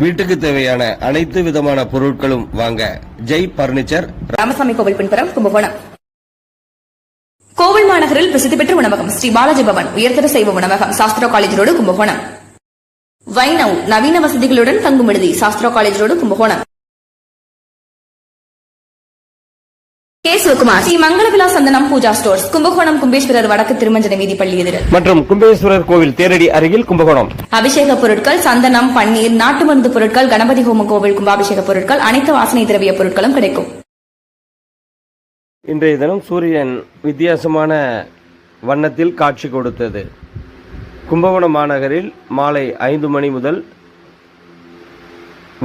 வீட்டுக்கு தேவையான அனைத்து விதமான பொருட்களும் வாங்க ஜெய் பர்னிச்சர், ராமசாமி கோவில் பின்புறம், கும்பகோணம். கோவில் மாநகரில் பிரசித்தி பெற்ற உணவகம் ஸ்ரீ பாலாஜி பவன் உயர்தர சைவ உணவகம், சாஸ்திரா காலேஜ் ரோடு, கும்பகோணம். வைணவ் நவீன வசதிகளுடன் தங்கும் விடுதி, Sastra college road, Kumbakonam. K Sivakumar Sri Mangalavila Santhanam Pooja stores, Kumbakonam. Kumbeswarar வடக்கு திருமஞ்சன வீதி பள்ளி எதிர் மற்றும் கும்பேஸ்வரர் கோவில் தேரடி அருகில், கும்பகோணம். அபிஷேக பொருட்கள், சந்தனம், பன்னீர், நாட்டு மருந்து பொருட்கள், கணபதி ஹோம கோவில் கும்பாபிஷேக பொருட்கள், அனைத்து வாசனை திரவிய பொருட்களும் கிடைக்கும். இன்றைய தினம் சூரியன் வித்தியாசமான வண்ணத்தில் காட்சி கொடுத்தது. கும்பகோணம் மாநகரில் மாலை 5 மணி முதல்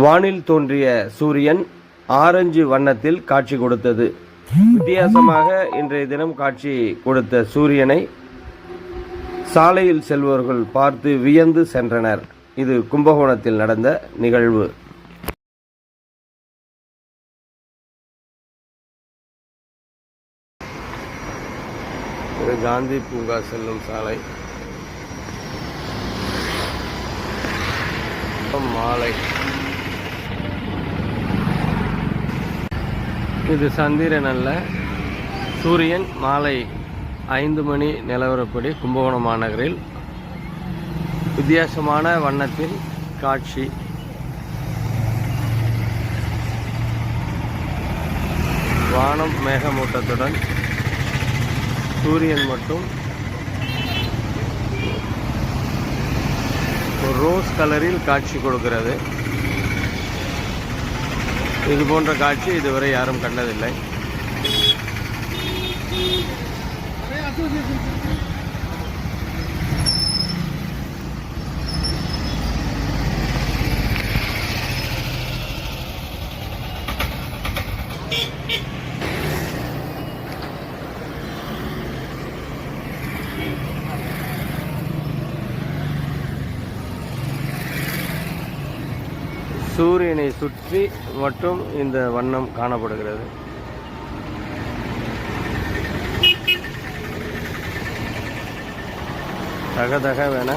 வானில் தோன்றிய சூரியன் ஆரஞ்சு வண்ணத்தில் காட்சி கொடுத்தது. வித்தியாசமாக இன்றைய தினம் காட்சி கொடுத்த சூரியனை சாலையில் செல்பவர்கள் பார்த்து வியந்து சென்றனர். இது கும்பகோணத்தில் நடந்த நிகழ்வு. காந்தி பூங்கா செல்லும் சாலை. மாலை இது சந்திரன் அல்ல, சூரியன். மாலை 5 மணி நிலவரப்படி கும்பகோணம் மாநகரில் வித்தியாசமான வண்ணத்தில் காட்சி. வானம் மேகமூட்டத்துடன் சூரியன் மட்டும் ஒரு ரோஸ் கலரில் காட்சி கொடுக்கிறது. இது போன்ற காட்சி இதுவரை யாரும் கண்டதில்லை. சூரியனை சுற்றி மட்டும் இந்த வண்ணம் காணப்படுகிறது. தகதகவென